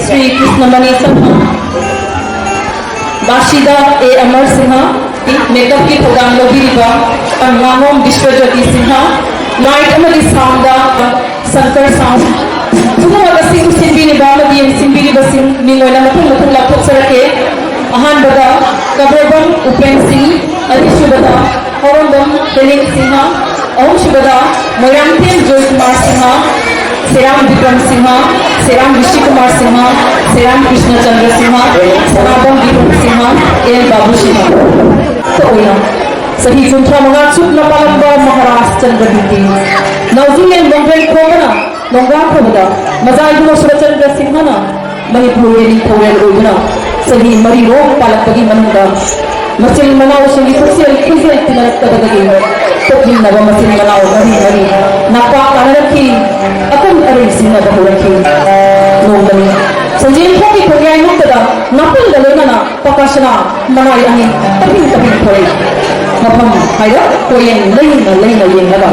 श्री कृष्णमणि शर्मा, बाशिदा ए अमर सिंह, मेकअप की प्रोग्राम लोबीरिबा नामोम विश्वज्योति सिंह, लाइट अमदी साउंडा शंकर साउंड पुनः सिंबिनिबा मदियन सिंबिनिबा सिंह मिंगोना मथुंग मथुंग लाथोक्सरके अहानबदा कबरबम उपेन सिंह अनिशुबदा हरंबम हेलिंग सिंह अहुशुबदा मोयांगतेम जय कुमार सिंह सेराम विक्रम सिंह सेराम ऋषि कुमार सिंह सेराम कृष्ण चंद्र सिंह सनातन दीपक सिंह एल बाबू सिंह तो सही जुंथरा मंगा सुप नपालक चंद्रदीप्ति नौजिंग लोंगरें खोबना लोंगा खोबदा मजाई गुनो सुरचंद्र सिंहना मणिपुर निंथौरेल ओइदुना सही मरी रोग पालकपगी मनुंगा मसिल मनाव संगी खुसेल खुसेल तिनरक्तबदगी तोकिनबा मसिल मनाव मरी नपा कानरखी अकन अरे सिंह बहुरखी नोंगनी संजीव खोकी खोयाई मुक्तदा नपल दलोना पकाशना मनाई अनि तबिन तबिन खोई मफम हाइरा कोयेन लेना येंगबा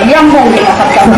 Yang mau dikatakan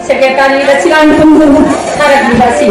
sekretari dan silang tunggu harap dibasi.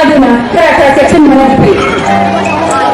aduna kara section management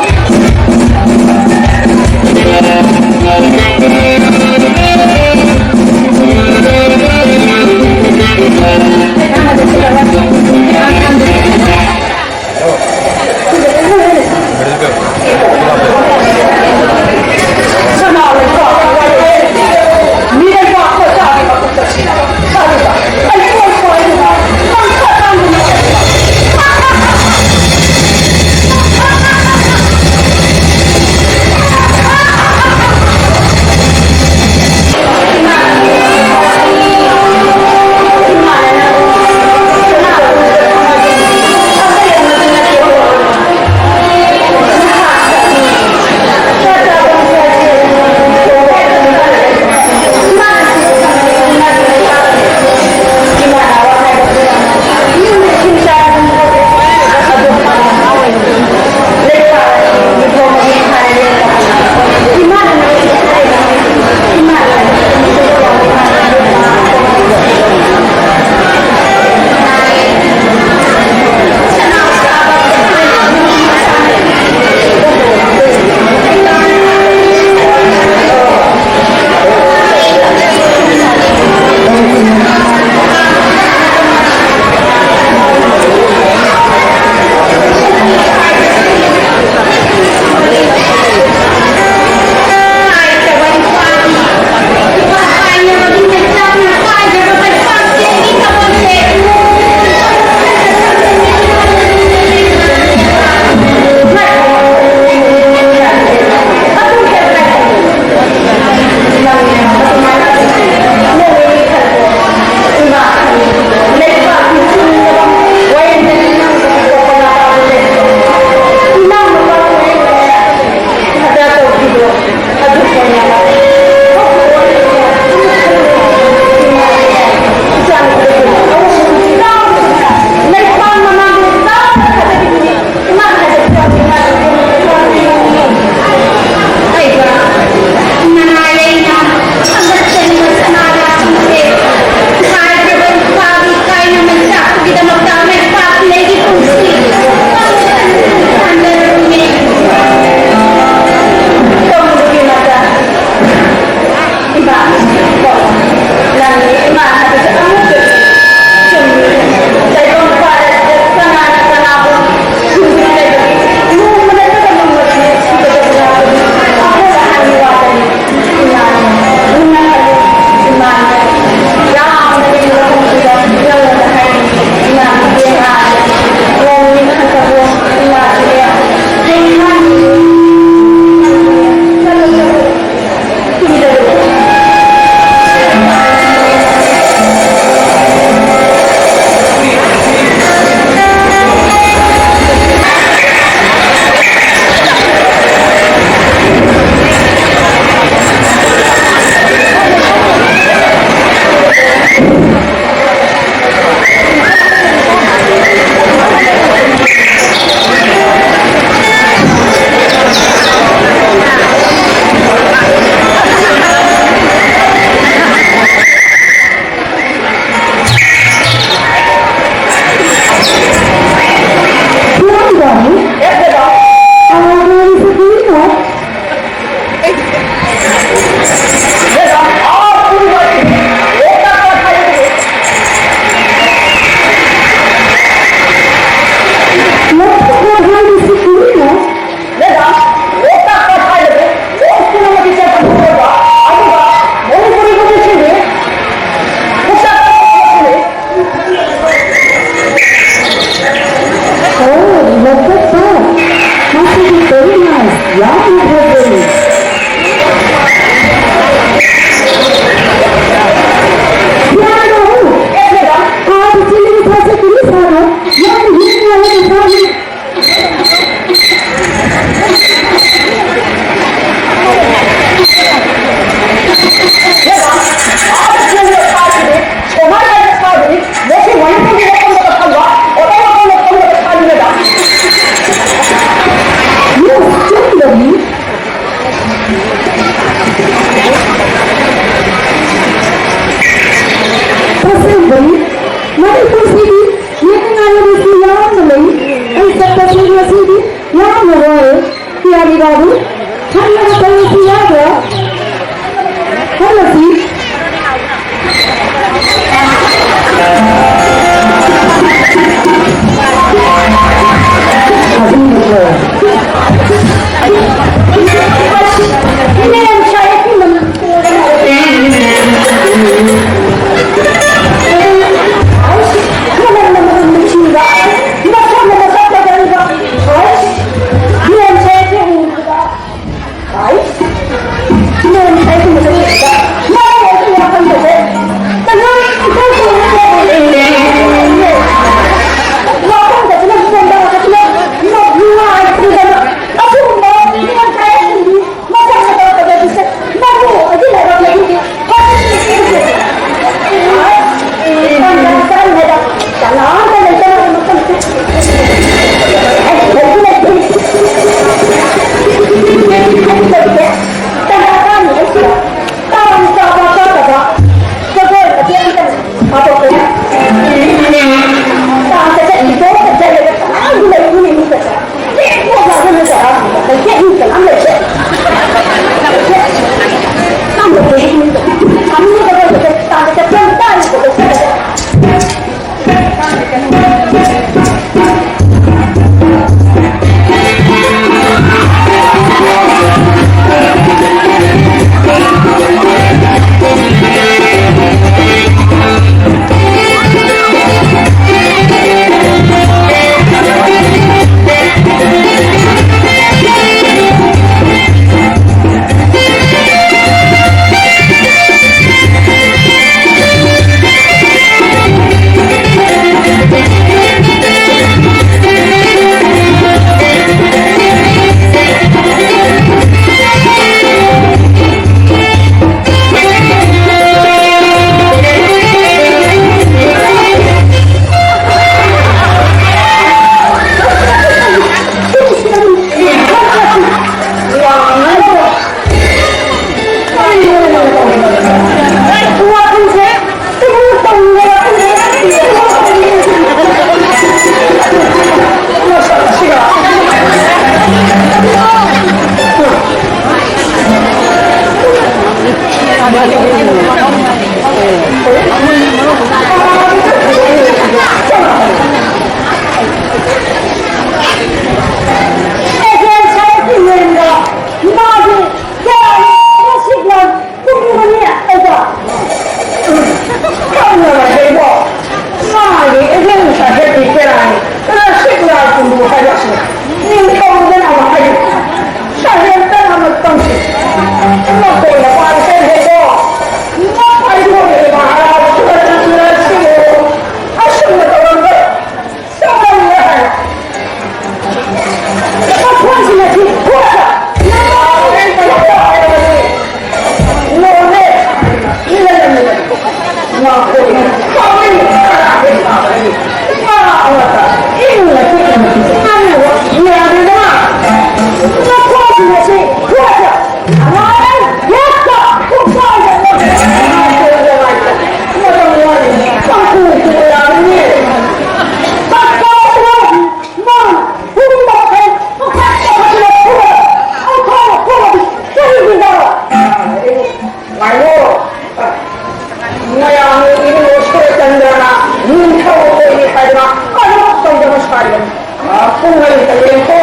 Kung ngayon sabihin ko,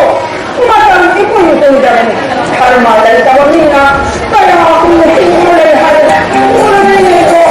matang ipon-ipon dyan. Karma dahil sa kanina, kaya akong nasimulay hal. Mula na yun ko.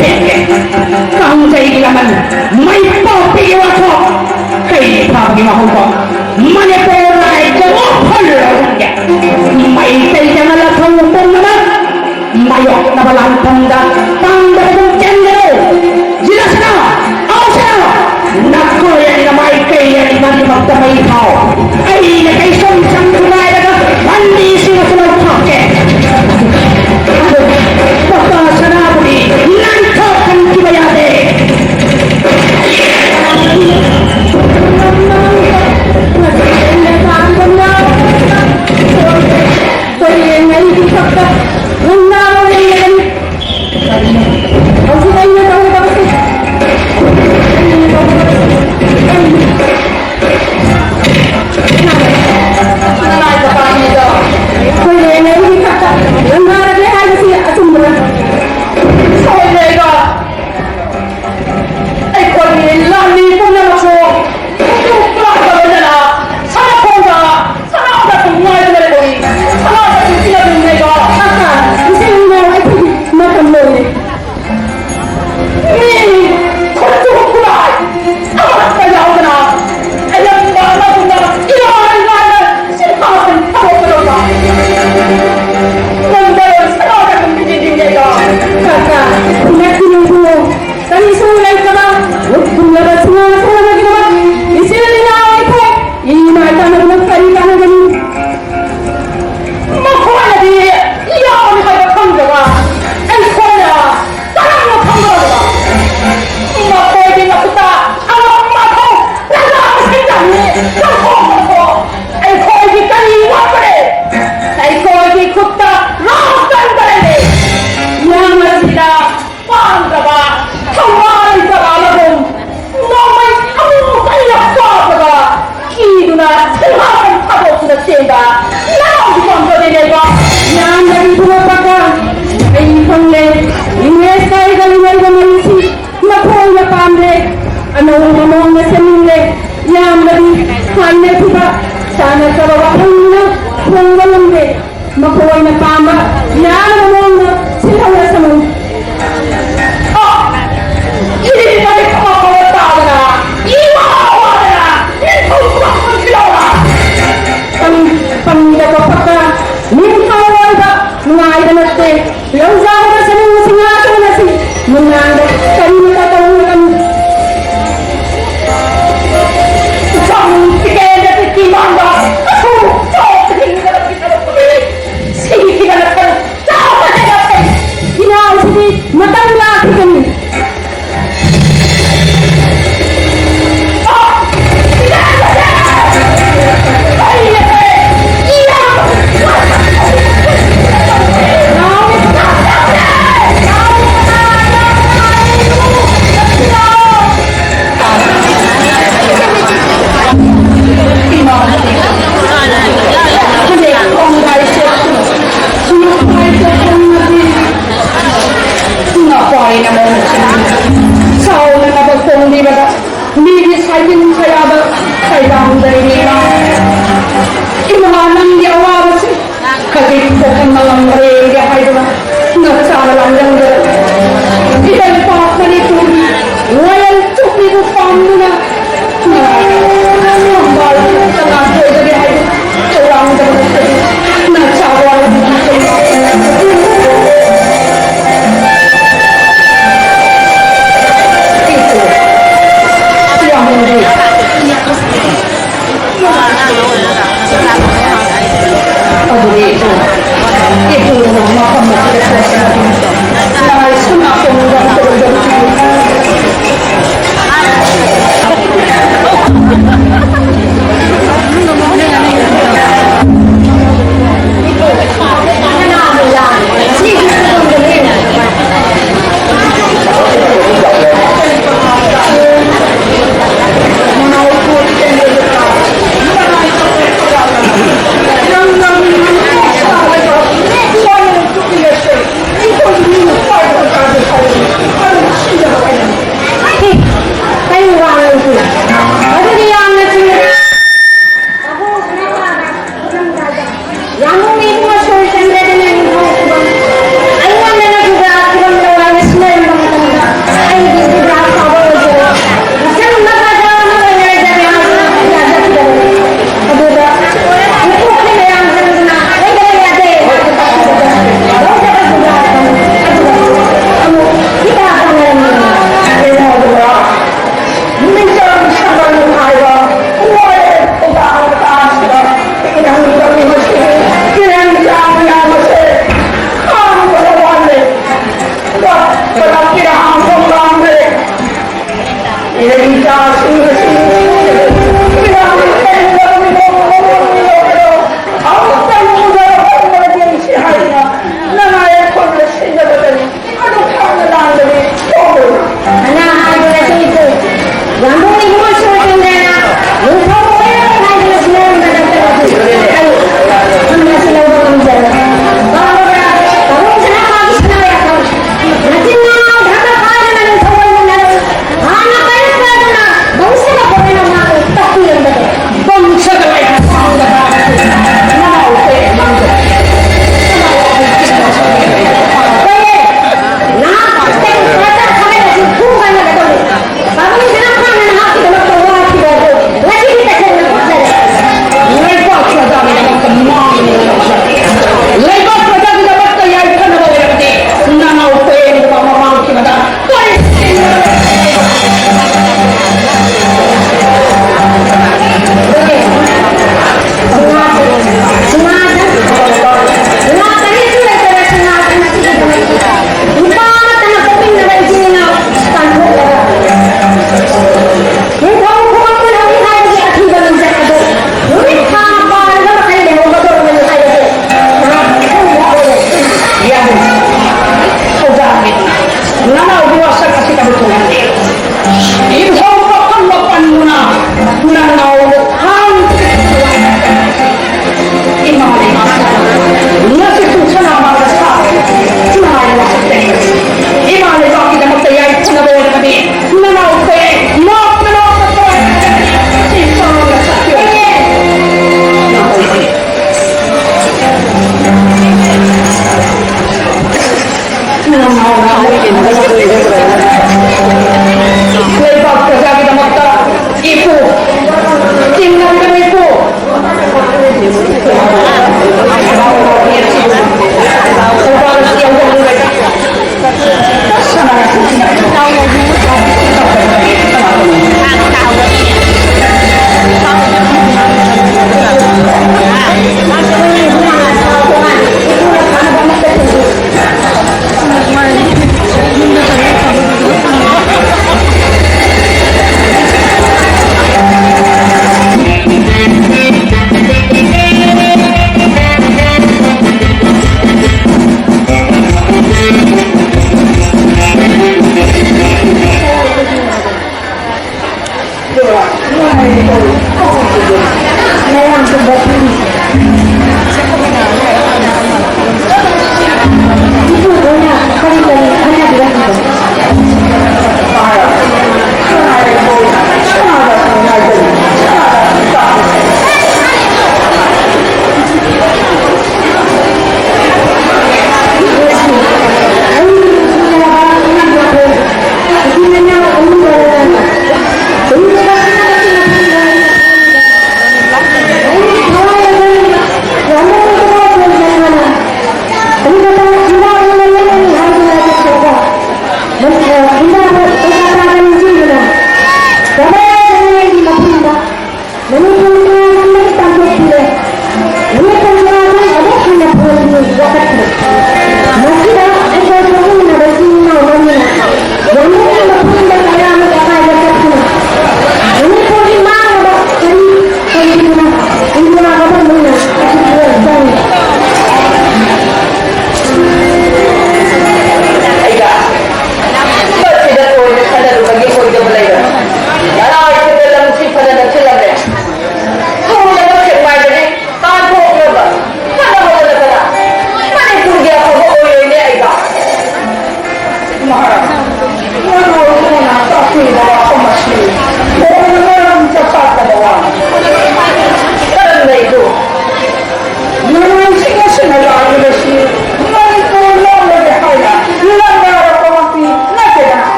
tenge. Kang jai laman mai papi wato kai papi mahuko mane pora jago holo ya mai kai jangan thong pon na mayok na balang tanda tanda ng tengero jelas na awsa nakko yan na mai kai yan mani magtamay tao ay na kay som sang tunay na mandi sila sa pake papa sanabudi nanto kan kibayade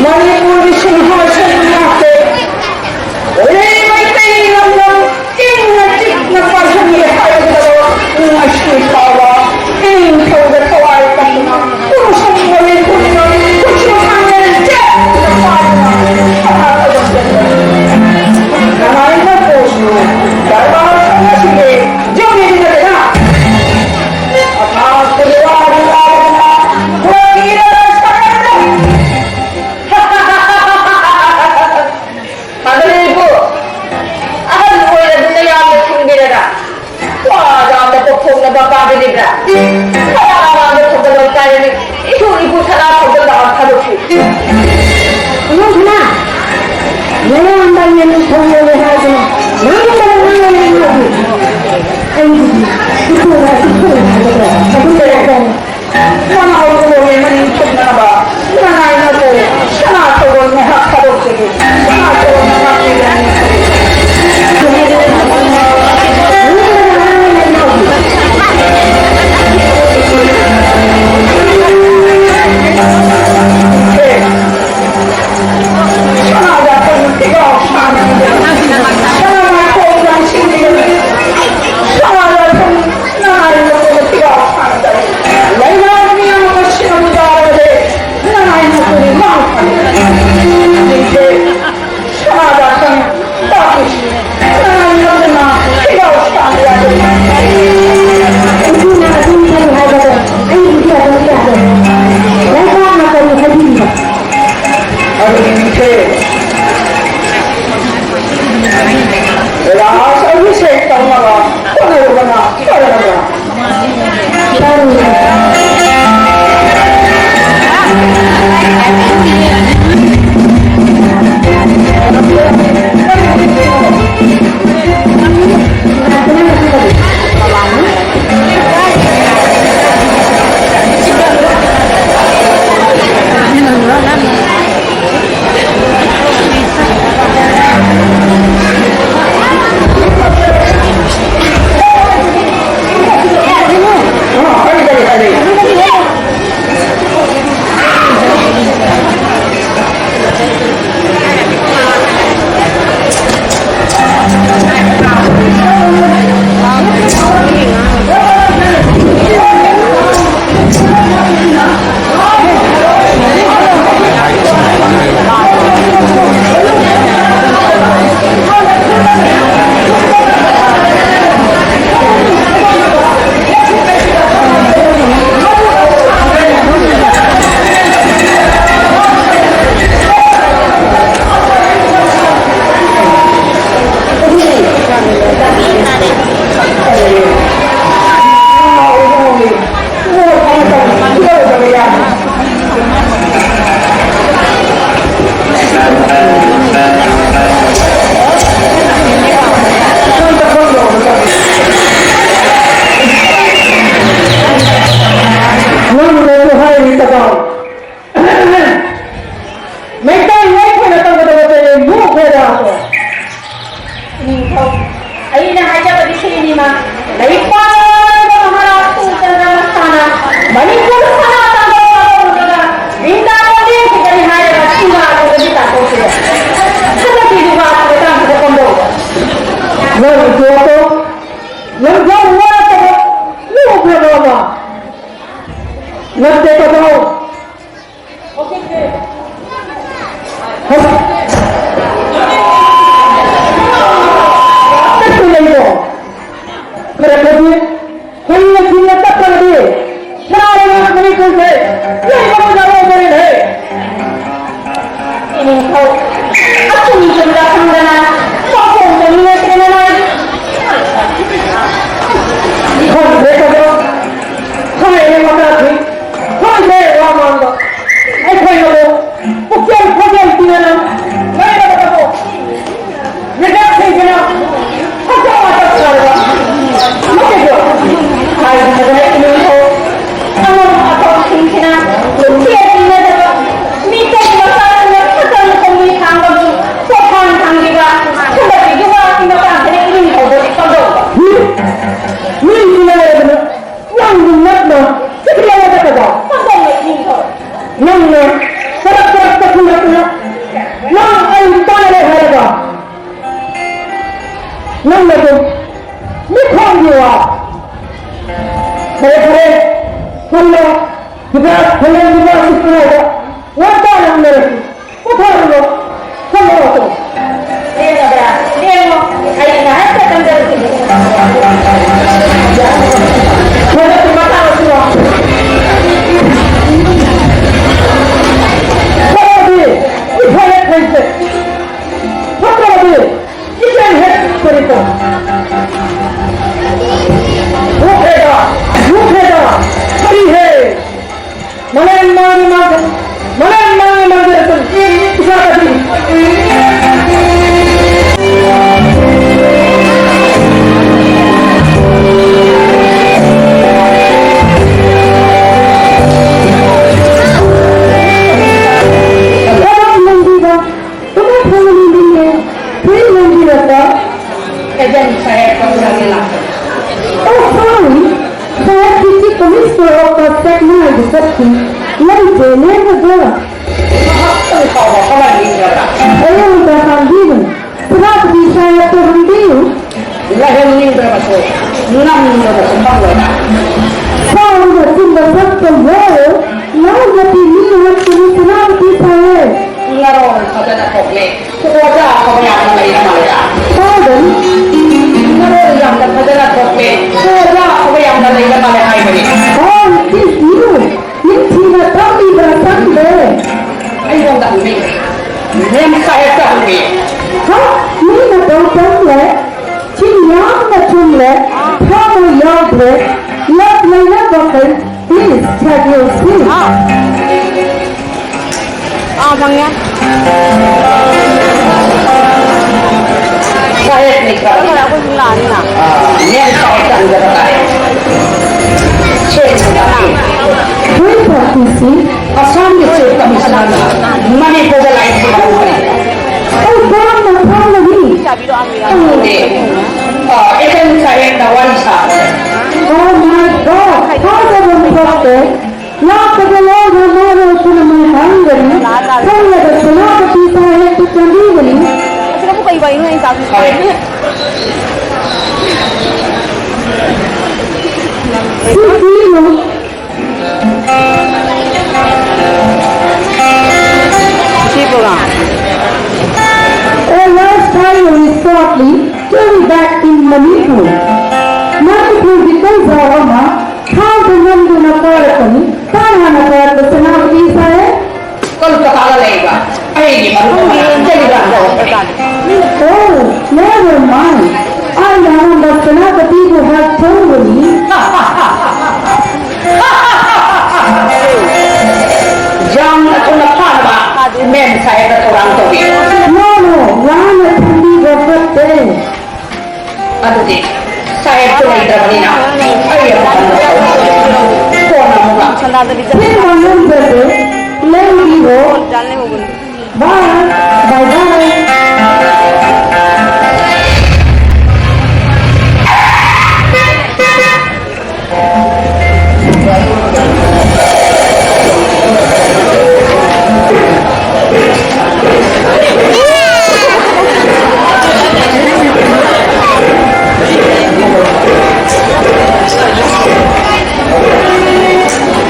Manipur सिंहासन माते रे मैत्री नंदन इन चित्न Paschen ये हाय करो नष्ट पावा इन थोड़े थवाई करना पुरुषों बोले पुण्य कुछ खाने जे हमारे ना पोषो दरबार समझिए जो मेरी लगेगा अर्थात परिवार लागना कोई Madaligo, ahal mo yung nayamit kong binara. Wala na po kong nabababilibra. Kaya naman ko dalawang tayo ni ibu sa lahat ng dalawang kalupi. Ano na? Yan ang banyan ng pangyayahan mo. Yan ang banyan ng pangyayahan mo. Ay, ito na. Nagulatan. Mga ulo yung manintog na ba? Nanay na po, siya na tuwag na hakalupi. Siya na tuwag na hakalupi. nanglago mikhon diwa kare hallo diga hallo diga sikra wata nanglago utharo hallo to dega bra dego ai na hatta kandar ki wala tumata uswa Hadi, ihayat kaise. Hadi, ihayat karita. Rukhega, hari hai. Manan mani mandir isakati. Ejen saya kembali lagi. Oh, sorry. Saya kisi komisar otak mana disebut. Lalu jenis apa? Kau lagi berapa? Saya sudah sambil. Sebab saya turun dulu. Lahir ini berapa tu? 6 berapa sembang berapa? Saya sudah tinggal satu bulan. Lalu jadi lihat sebab saya. Laro ada nak kokle. Kuasa kau yang lagi mana? Pardon? Laro yang ada nak kokle. Kuasa kau yang lagi mana hai beri? Oh, it is you. Ini tidak kami bersambil. Ayo tak beri. Nem saya tak beri. Hah? Ini nak sambil? Yang macam le, kamu yang le, let mana bakal? Please check your seat. Abangnya. Saya ni kau. Kalau aku bilang ni nak. Nem saya tak beri. Cek tak. Wait for this. Asam ni cek kami sana. Mana pun lain sebab beri. Oh, jangan macam lagi. Cabi doa ambil. Ejen saya dah warisan. Oh my God, how do you protect? Not the Lord who knows who my hunger. How do you not the people I have to believe? Kasi kamu kayo ini yang sabi ko. Sino? Sipo lang. Oh, last time we shortly came back in Manipur. Manipur because of how the number na karakani, tama na karakani sa nabi saya. Kalau tak ada lagi, ini baru jadi dah. Oh, never mind. I know that the people have told me. Jangan kau nak apa? Mem saya dah orang tu. No, one of the people have told. Aduh deh, saya tu lagi dah ni nak. Ayo, kau nak mula. Sandal tu bisa. Then one of the let me go. Jalan ni hogun. Bye. Bye-bye.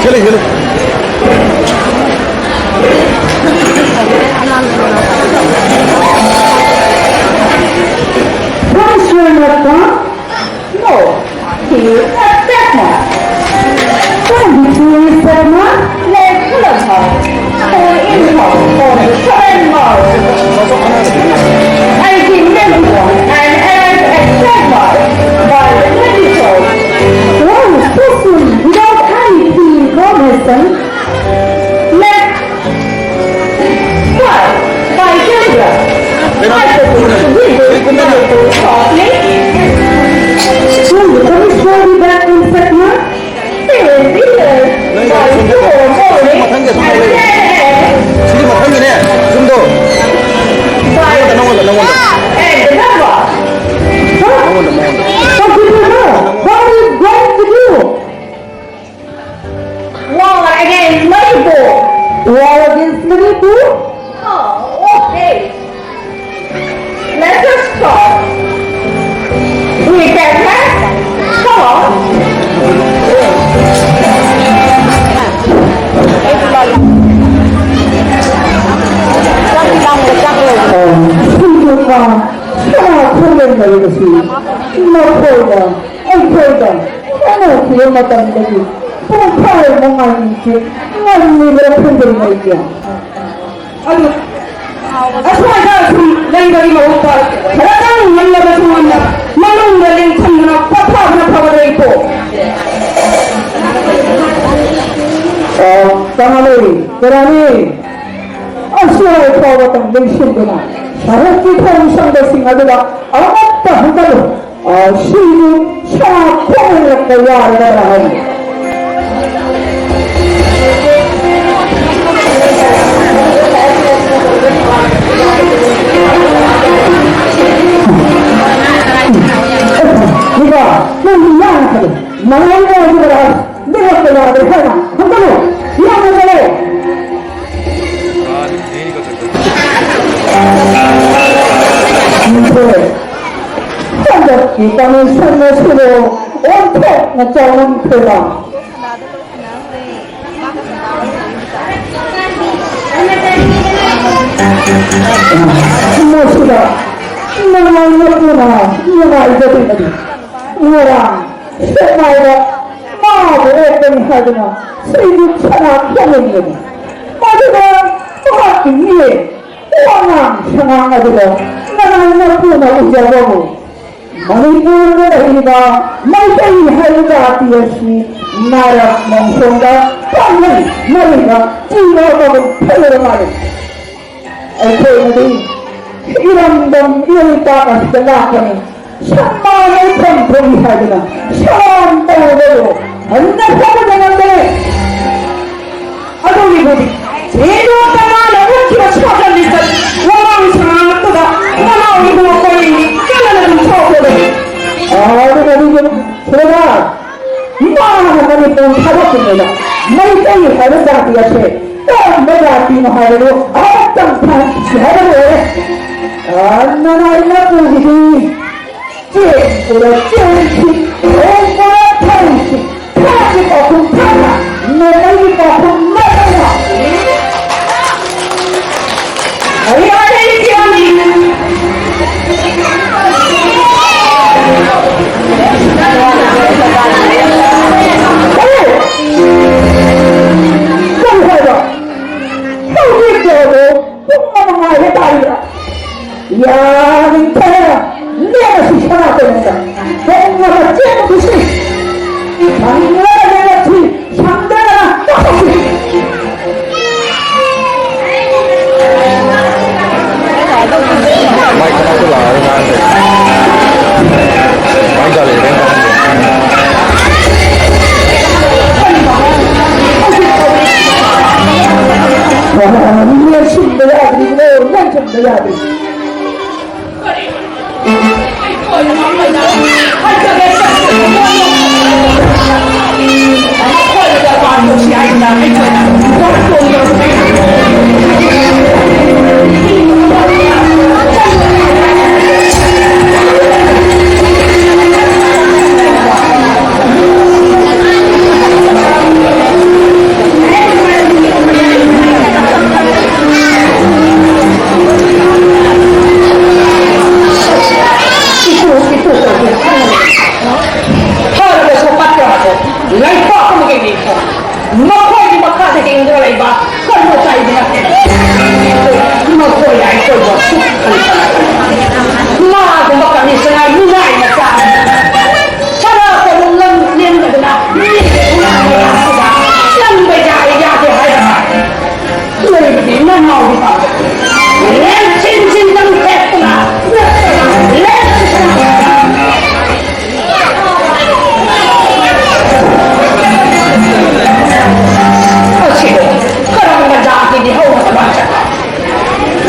चले What's your number? No, here at that one. When did you use that one? Let's pull up her. Or in her, or the turn her. I remember and as a server by the medical. Oh, especially without anything in common. Let's why? By Kendra. I put the window softly. 풍류가 하나 풀렸다 이것이 너포이다 어이포이다 하나 구현했다는 것이 뽕파의 몽환인지 원리를 흔들고 있죠. 아주 아수아자 랭거리가 오빠 가장 연락을 통한다 만원 걸린 참느나 파파하나 있고 땅하늘이 그러니 아시아에 포함했던 명신도나 자력기 통상도 생각보다 아무것도 한다고 시주 샤코를 갖고 야르라 하니 네가 너무 미안하거든 나를 도와주라 내가 또 나를 해라 한다고 미안하다고 한적 이땅의 손으로 온통 나처럼 되라 무엇이다 너가 이겼구나 너가 이겼구나 이거랑 세마이가 마음을 했더니 하더나 세주 천하 평행이거든 마지막 또한 위에 왕왕 평안하더라 나는 이겼구나 우자보고 머니푸르가 말대이 하이가 되었으니 나라 멍청가 빵을 머리가 찔러먹은 폐를 말해 알코올이 이런 건 여기다가 나가니 천만의 pompon이 하더라 천만으로 언제까지 되는데 아동이 보디 제도다만 어떻게 쳐달리서 원망상한 또다 원망이 보고니 깨달은 쳐보래 우리가 지금 제가 이만한 돈 사봤습니다 말대이 하이가 되었으니 또 내가 비노하려고 어떤 판치 하려고 나나 이나쁘기니 찌뿌려 찌치 오뿌려 타이치 타지 거품 타라 내가 이 거품 내라 아이아이 기원이 야, 민태야, 내가 시켜놔 됩니다. 뭔가가 째듯이 장난을 내같이 상대가 똑같이 Mike nó cứ lại ra thì Mike ra liền đấy 내 신의 아들이고 난 신의 아들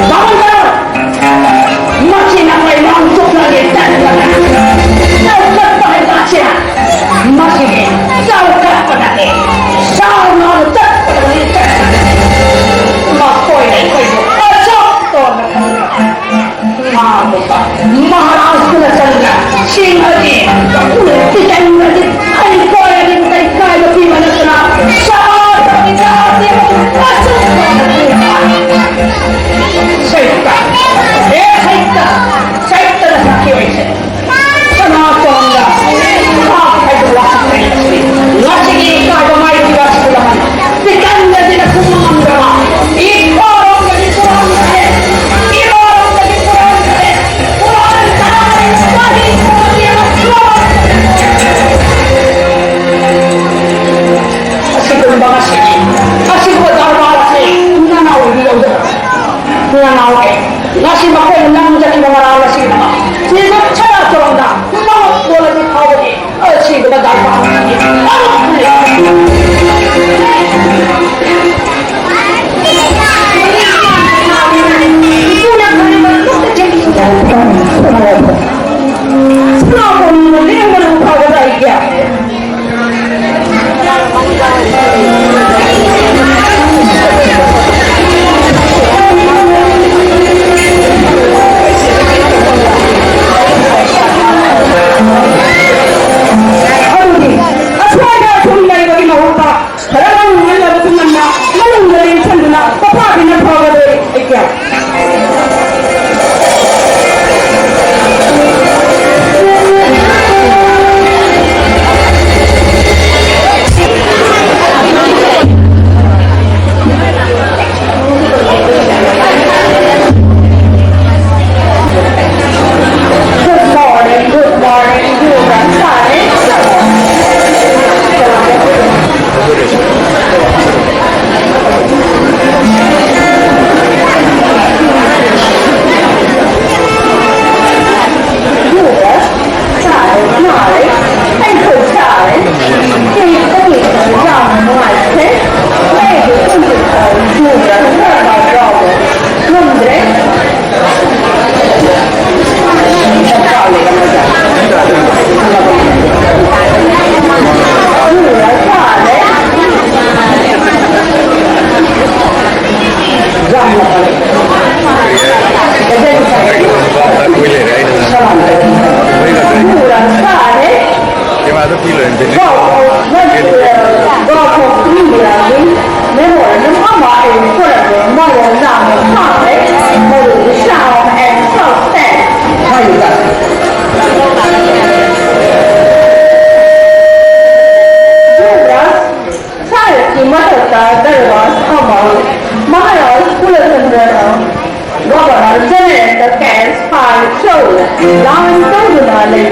Bangun!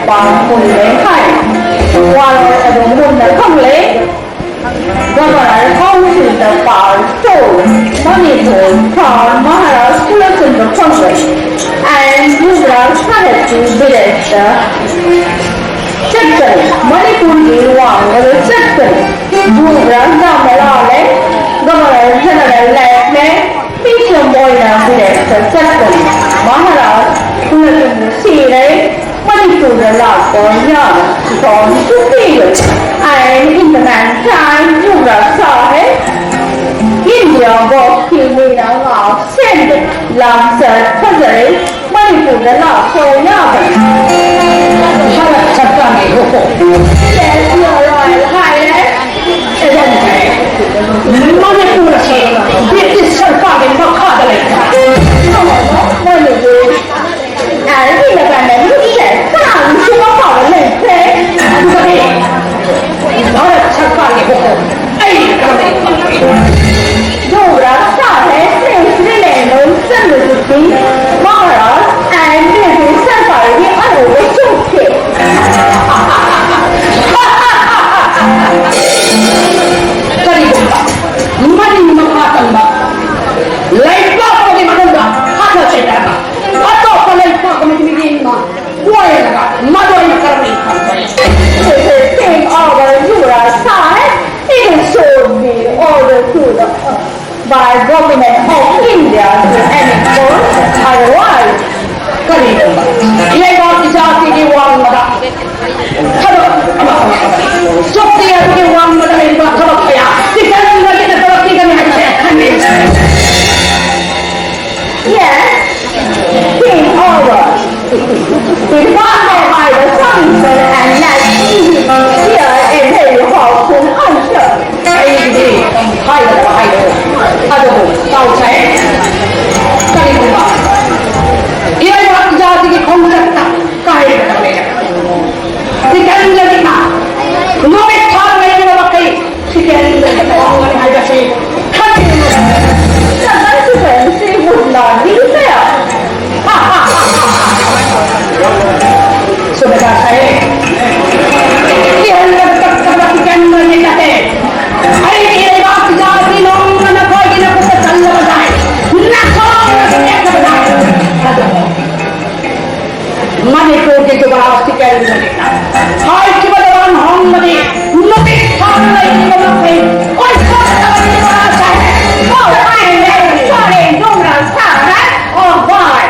ပါမွန်လေဟိုင်ဝါရောအလုံးမွန်တဲ့ခုံလေကမရာခေါင်းစင်တဲ့ပါတော့မနီကိုခေါင်းမဟာရာစကူလစင်တဲ့ခုံလေ and you are started to visit Chapter Manipur Iwa Chapter Buran Namalale Governor General Lane Mission Boyna Director Chapter Maharaj Kunatum Sire Manipur Lakonya From Superior and in the meantime Yura Sahe India was killing out send Lansar Hazare Manipur Lakonya Yes, you're right. Hi, Manipur British Sarkar Makadale. Manipur. And in the Gandan, you said, Sam, you are power late. Bharat Sarkar Dora Sahe, Prince Renano, Sanduti, Maharaj, and British Sarkar, the other Chokhe. Mari mengatakan laipa ko di maganda hata sa ka ato pa laipa ko magmigin ma buhay na ka madoy na karami king over Yura side even showed me order to the by government of India to enforce otherwise kanino ye ba isati ni wang mada kado sokti ni wang mada ni ba kado kaya dikan lagi na kado kami yes king over with one by the sunset and night here in very hot and unsure hai ado tao sai kanino ba ये बात जाति की कौन सकता काहे कर ले सिकंदर लगी ना नोबे थार नहीं ना बकई सिकंदर कौन है जैसे खाते सदर से मुल्ला नहीं है सुबह से ये अंदर तक सिकंदर नहीं कहते अरे ये बात जाति लोग ना कोई ना कुछ चल रहा है ना Manipur के जो बड़ा सिकल लगेगा हाय की बलवान हम मने नबी खान नहीं नबी कोई कोई नहीं बड़ा है ओ आई ले सारे डोंगरा सारा ओ bye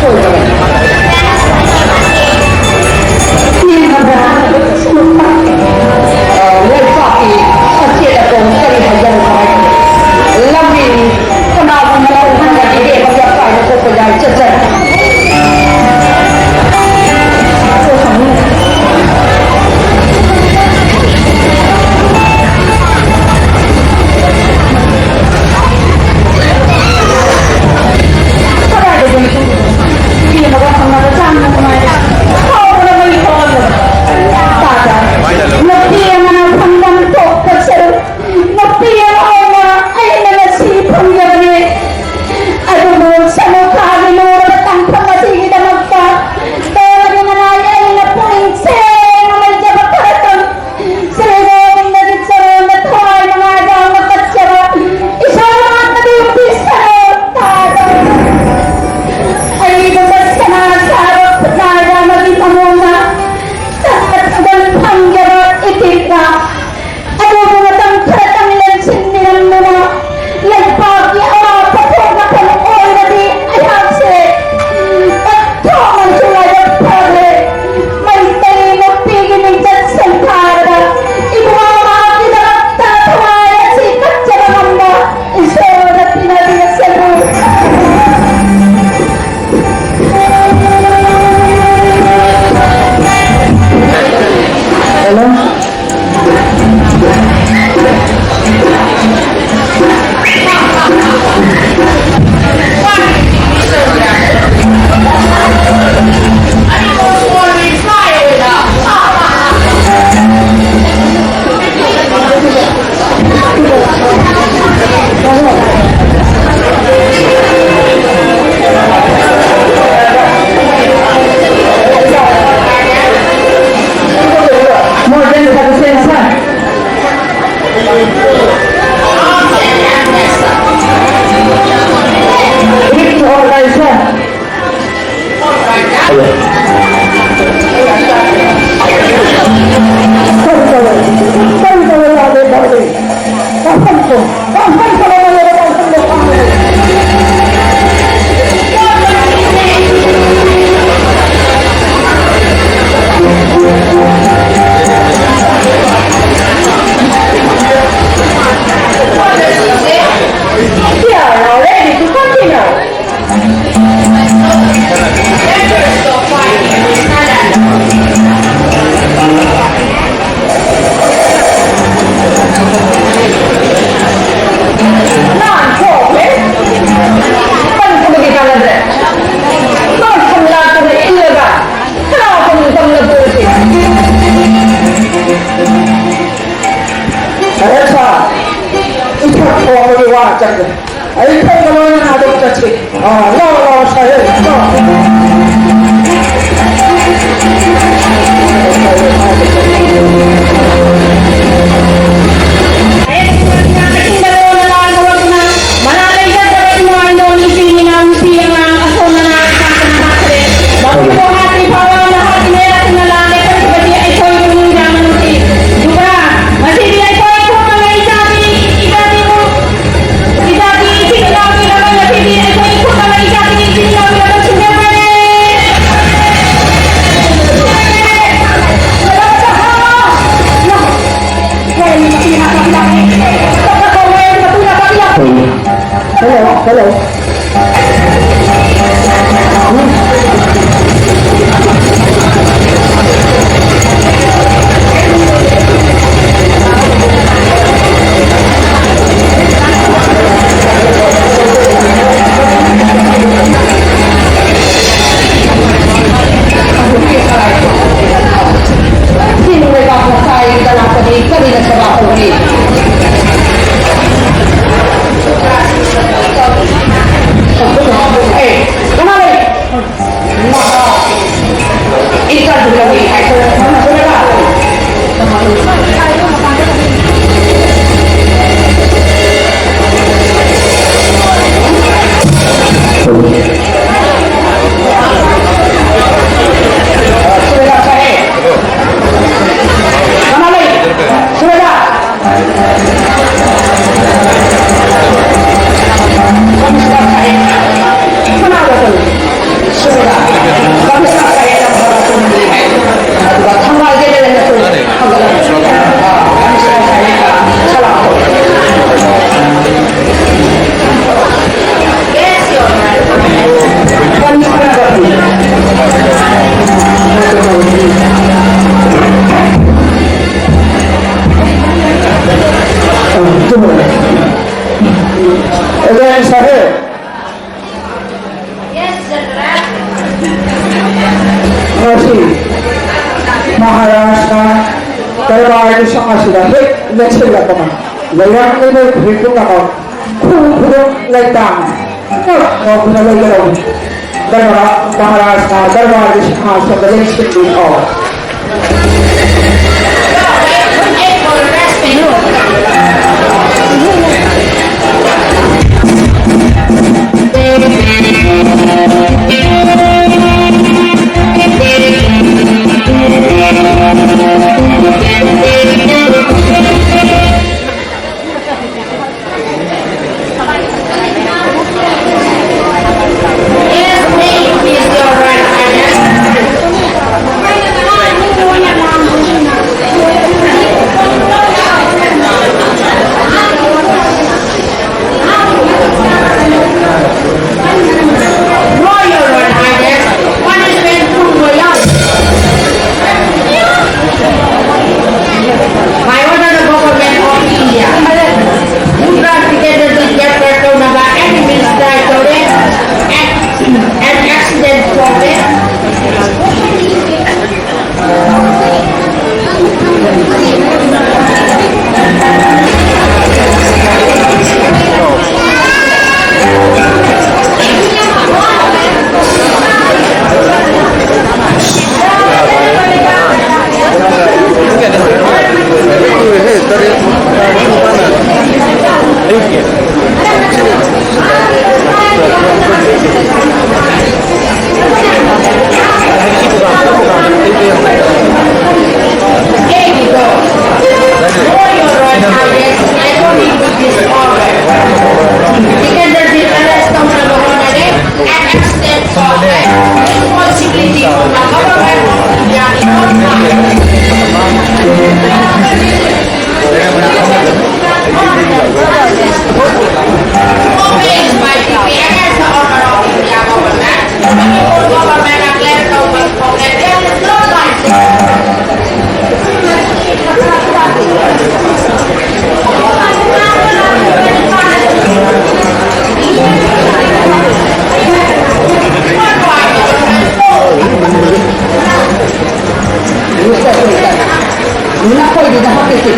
Sure. We are now ready to continue. Non-profit. Pagpagkita na din. Non-paglato na ilaga. Nakapagpag na buti. Alexa, ito po ang liwanag. Ay, ito naman ang ating kasi. No, sa'yo. No. Hello. Sino may kakasay ka lang sa day? Kanina sa bako ulit. Eh, kemana? Maka ikan juga di air mana saudara? Saudara saya. Kemana? Saudara. Kenapa tuh? Sudah. Kami saya yang berlaku di juga tanggal dia dan itu. Kami saya salah. Yes, your kami Again, sahih. Masih Maharashtra terbaik sangat sudah hit next level teman. Layang ini hitung apa? Kurang layang. Kau punya layang. Dan Maharashtra terbaik sangat sudah next level. Royal Highness. ꯃꯇꯤꯛ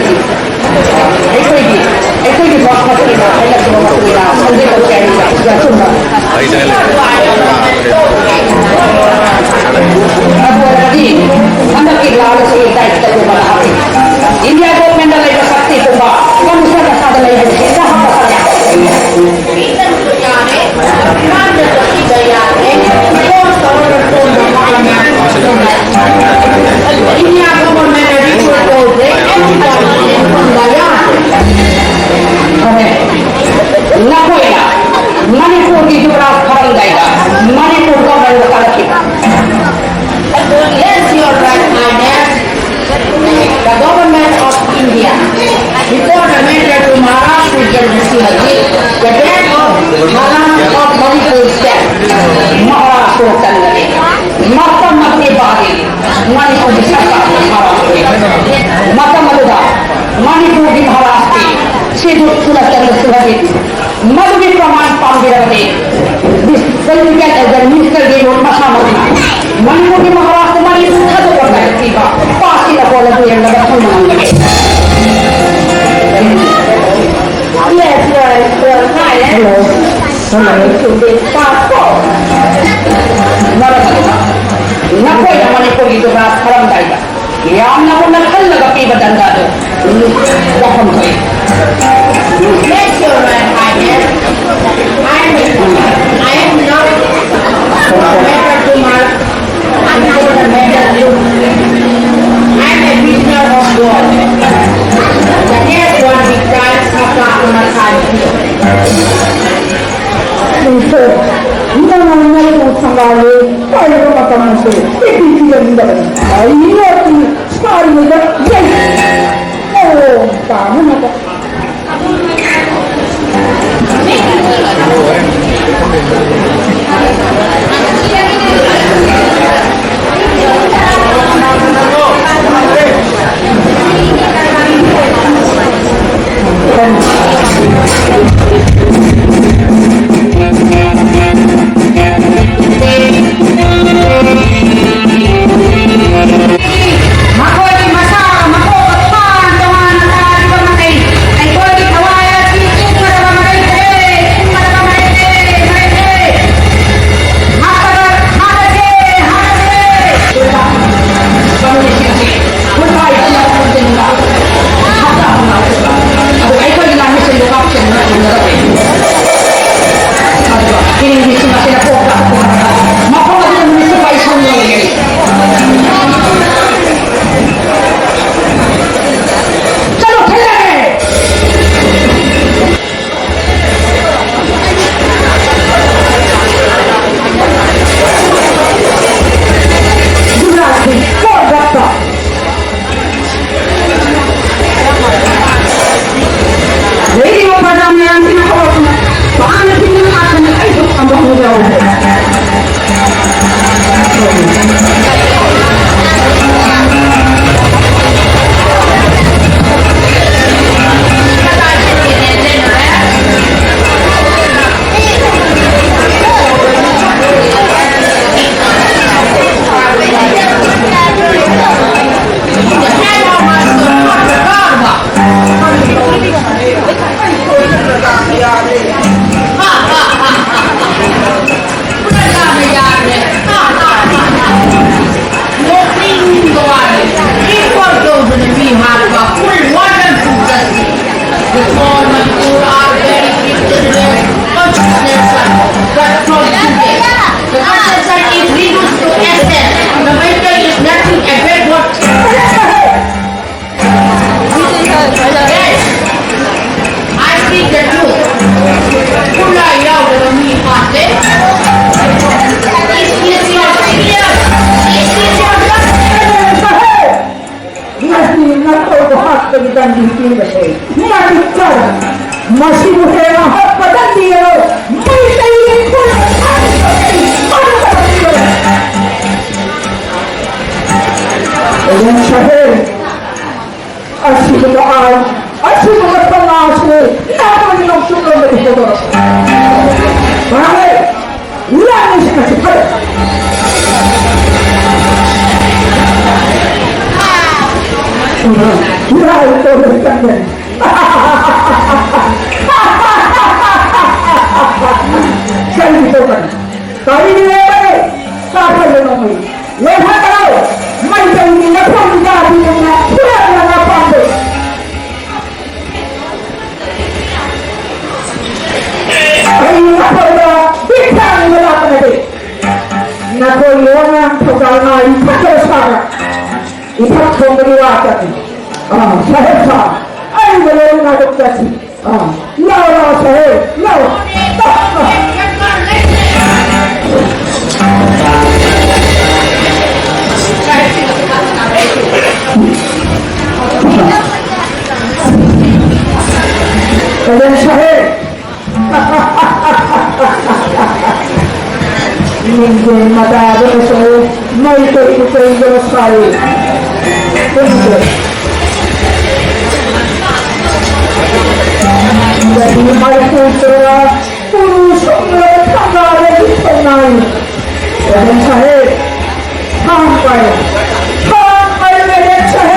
ꯑꯩꯈꯣꯏꯒꯤ ꯋꯥꯈꯜꯁꯤꯗ ꯑꯩꯅ ꯃꯇꯨꯡꯗ ꯍꯧꯖꯤꯛ ꯍꯧꯖꯤꯛ ꯑꯆꯨꯝꯕ ꯑꯗꯨꯗꯤ ꯍꯟꯗꯛꯀꯤ ꯂꯥꯛꯂꯤꯕ ꯗꯥꯏꯠꯇ ꯎꯕ ꯍꯥꯞꯄꯤ ꯏꯟꯗꯤꯌꯥ ꯒꯣꯔꯃꯦꯟꯗ ꯂꯩꯕ ꯁꯛꯇꯤꯒꯨꯝꯕ ꯀꯝꯁꯥ ꯃꯁꯥꯗ ꯂꯩꯕ ꯍꯤꯡꯁꯥ ꯍꯥꯞꯄ India government Nagoya, Manipur की जुबरात खत्म जाएगा, मणिपुर का बंद कर रखेगा। Yes, you are right, my dear. The government of India, before the matter to Maharashtra Jal-Singh, the date of Maharashtra of Manipur step, Maharashtra Tanzania, Matam Mati Badi, Manipur Disaka, Maharashtra, Matam Maduda, Manipur di Maharashtra, Sidut Sulatan Suhadit, Madhuri Praman Pandiravati, this political as a minister gave on Masamati, Manipur di Maharashtra, Manipur Khadu Karna Tiba, passing the policy and the Bathumanga. Yes, you are fine. Hello. To the passport. Nakoy na Manipur di Jubarat Karam Daida. Yam na ko nakal na kapi badanda do. Wakam koy. Yes, you are right, my dear. I am not better to mark. I am not a better to. I am a prisoner of God. The next one we Christ Maka Umakani. 이런 만나고 상가에 빨리 갔다면서 삐삐삐가 있는다고 이런 스파링이가 나는 나가 masih muhera pada dia mereka ini pun dan syahir asyik berdoa asyik berpengas nama minum syukur dari saudara baik ulang sekali cepat ulang itu 놈이 왜 하다가 말정이나 평가 비용나 풀어나가 반대 아이 아빠가 비타민을 아빠한테 나도 영양 포장나 이 탁을 사라 이 탁동들이 왔다니 잘했어 아이고 내 나독자지 나와서 해 나와 사해 인생마다 그래서 너희도 이거 사이 이 말고 있어야 우리 성령의 평가를 빛나니 사해 다음과에 내 차해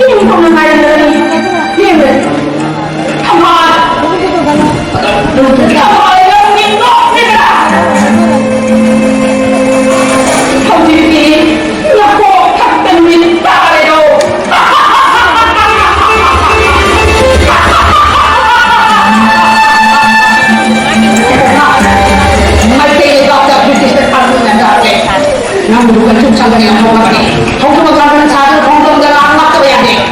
힘없는 아이들이 힘을 가만 영님 높이라 형님이 놓고 탁등민 따래로 말대에 박자 브리티시를 발굴한다 하게 남북은 중창단이나 통합이 동북은 가는 자들 공동자가 안 맞춰야 돼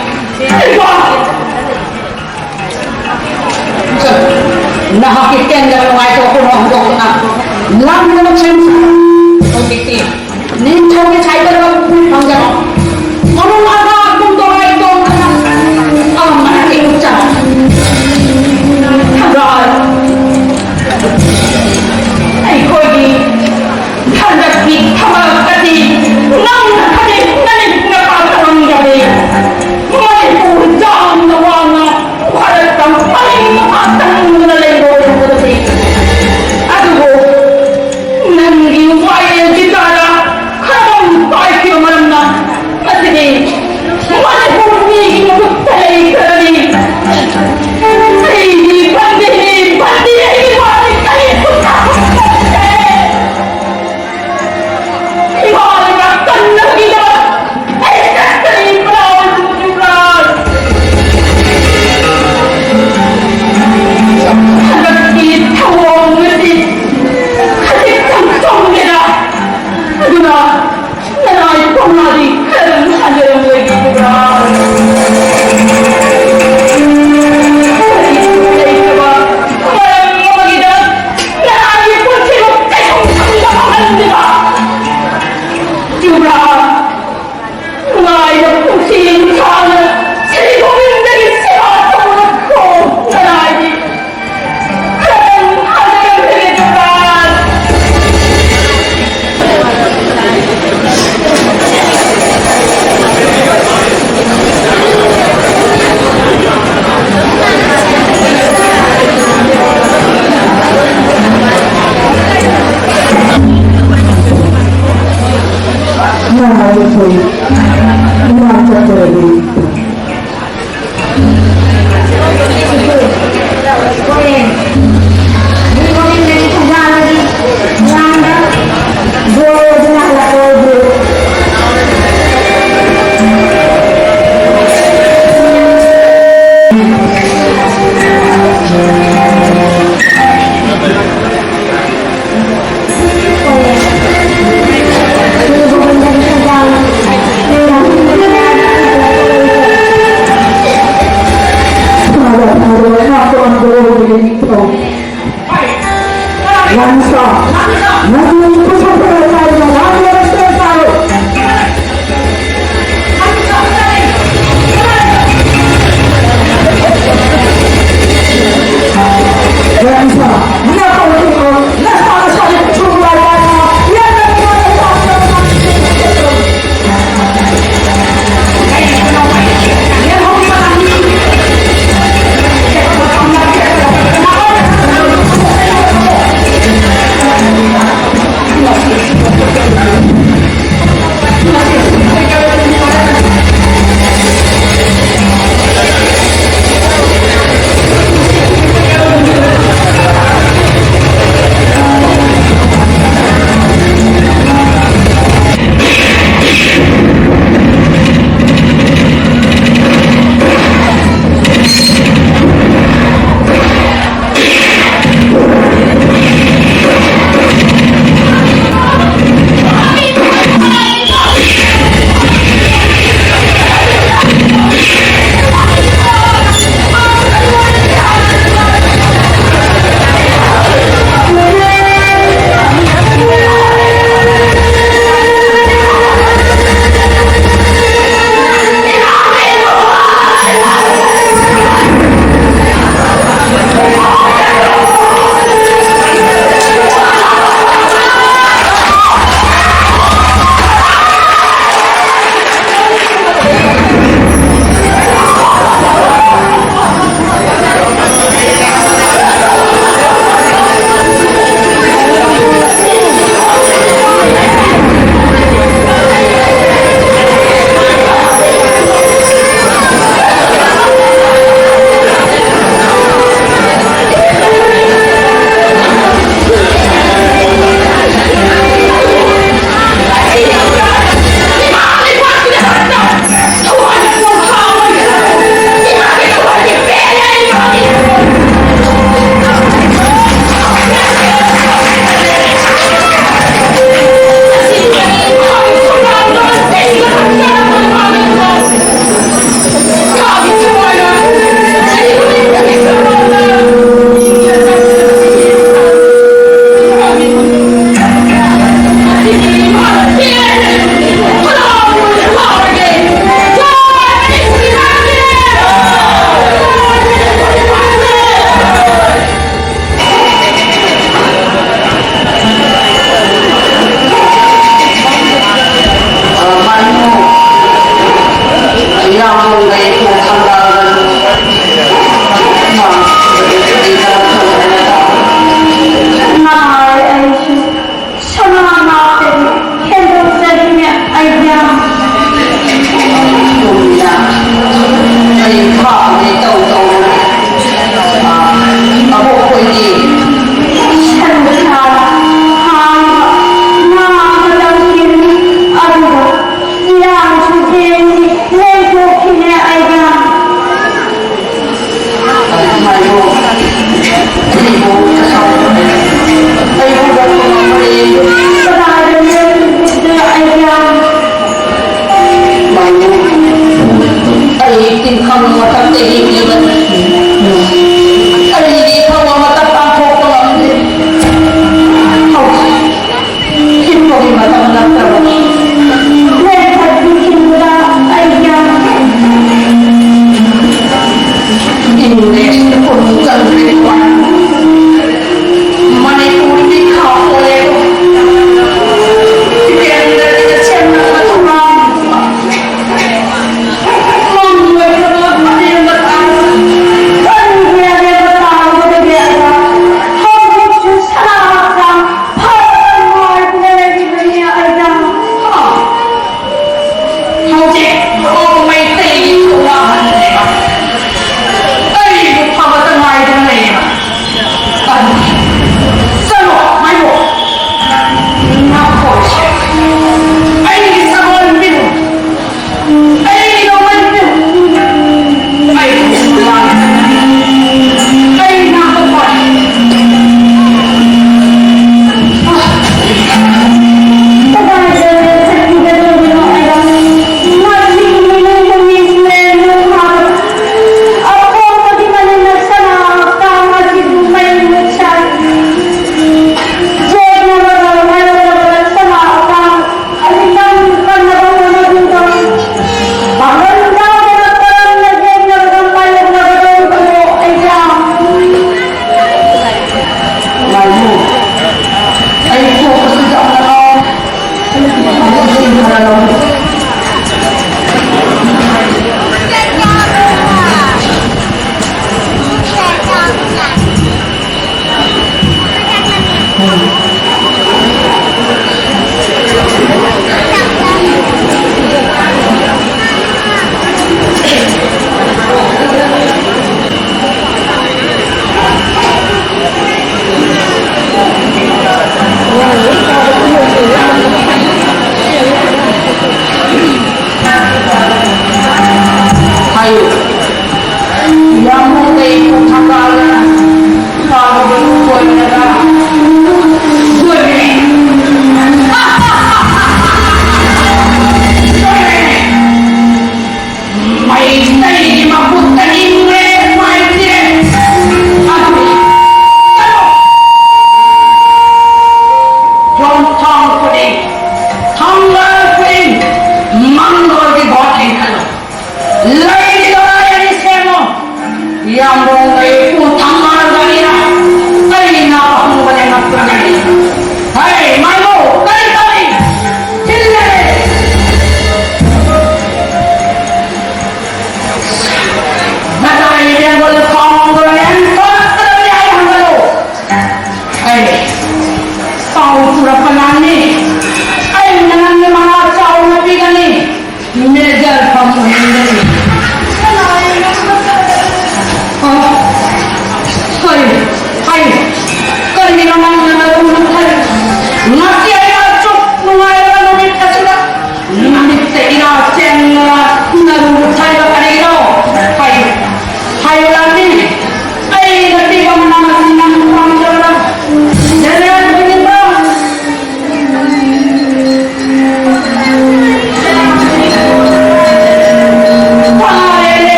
나하기 땡겨는 와이서 호롱도구나 남북은 참 어디지 네 처음에 잘 들어가고 방자로 어느 나라 공동화에 또 하나 엄마한테 웃잖아 하나 아이 거기 한자빛 타마까지 낭낭하게 나는 나가서는 자리 머리 짱 나와나 화를 빨리 막상 문을 내고 그러지 아이고 난이 와이에 기다라 그럼 빨리 말한다 어떻게 머리 보니 이거 달리 그러니 이 반대니 반대니 머리 빨리 붙어 이거가 끝나기다 애써이 브라운 하늘이 타오르지 가득 정성내라 누나 나의 봄날이 흐른 하늘을 얘기구나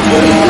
Hey!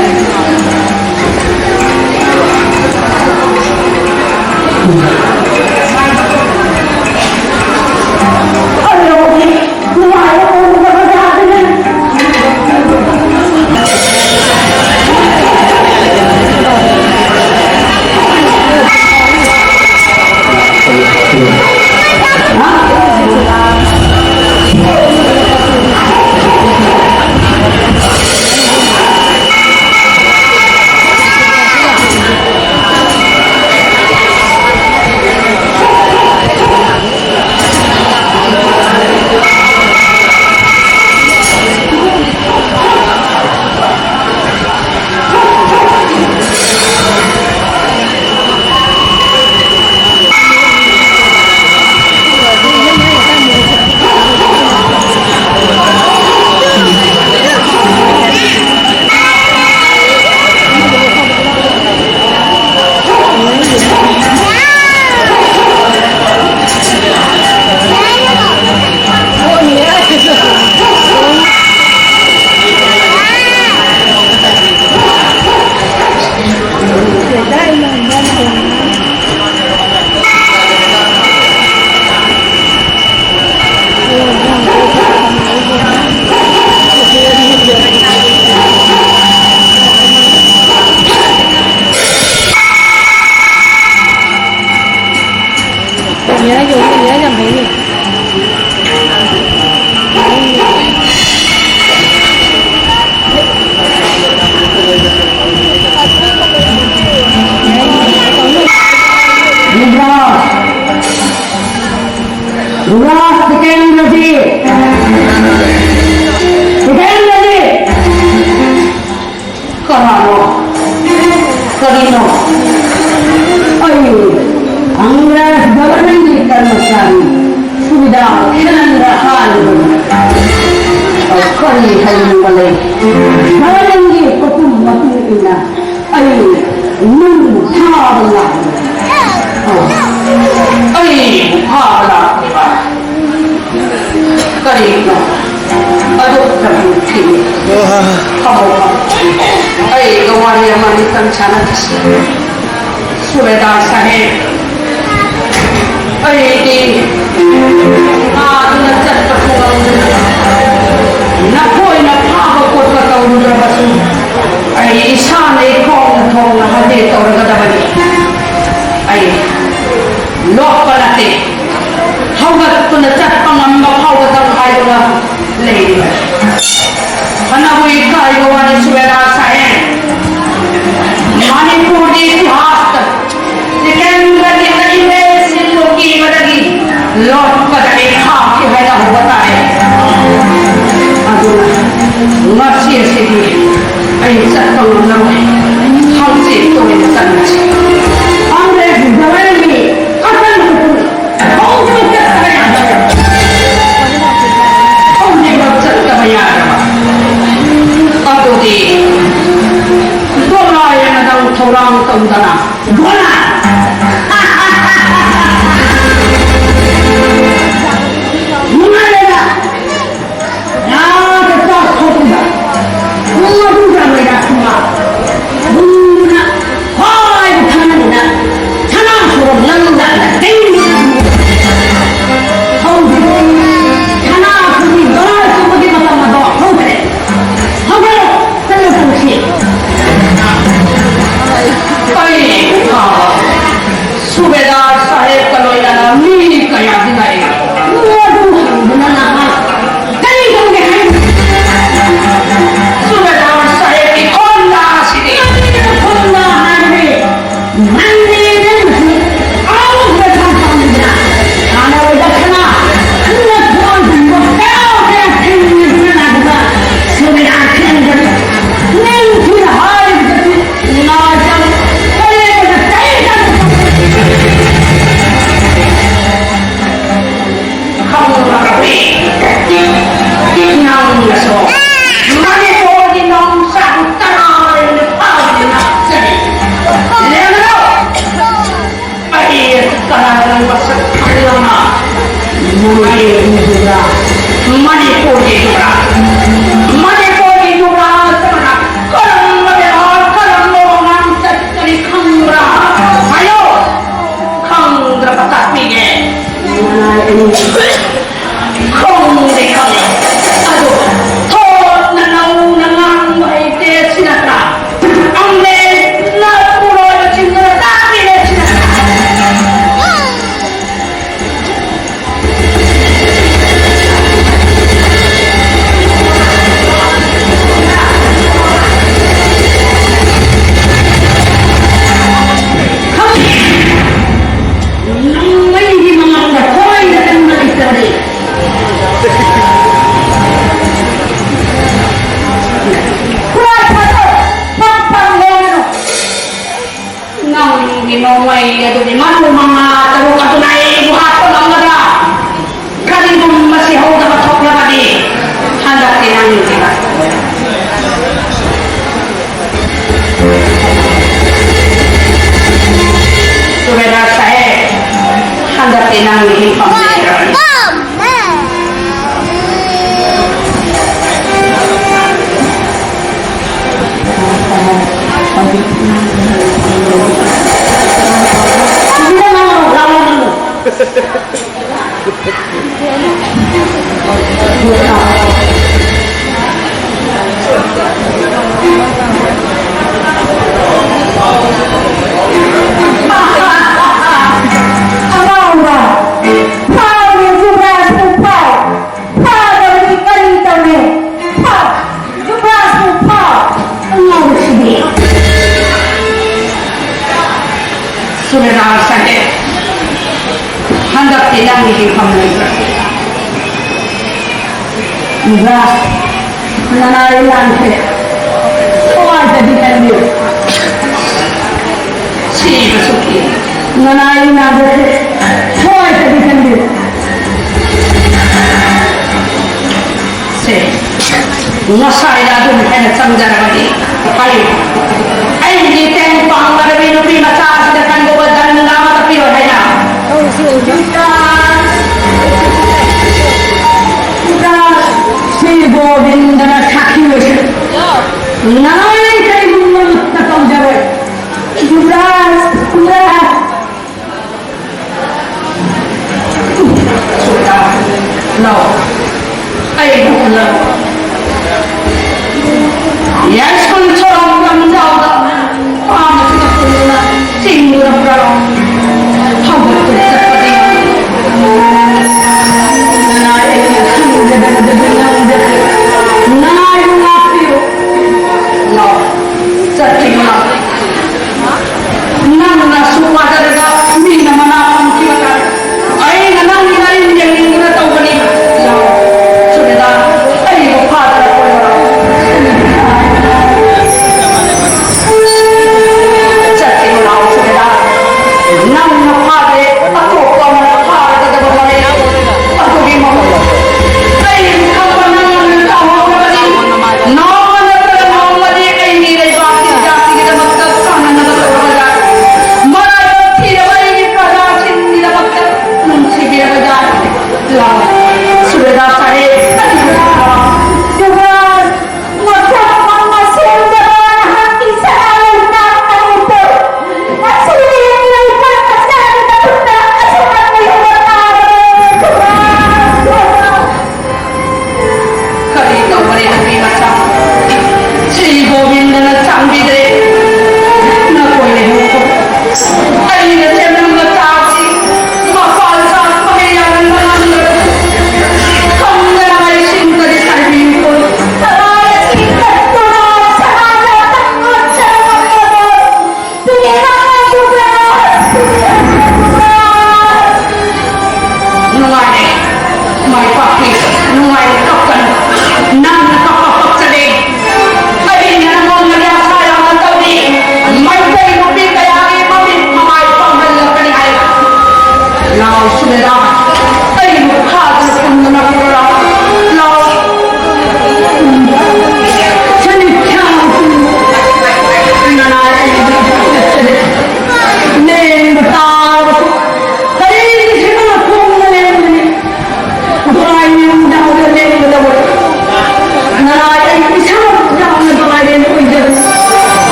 tinangging pamilyar. Hindi na mga lawan mo. Amanda, Pau yang jubras Pau, Pau dari kali tadi, Pau, jubras Pau, Allah sini. Sudah saja. Hendak tinangging pamilyar. Jubras, nanai lantai, orang jadi tadi, Sini masuki. nanai nade, orang jadi tadi. Se. Nasai lagi mungkin sanjar lagi. Kali. Ay hindi tayo pangarapin ng pinasa sa kan buwan ng nama tapi wala na. Shri Govind ठाकी Narayan कई तक जब युवराज युवराज No. Ay, no. Yan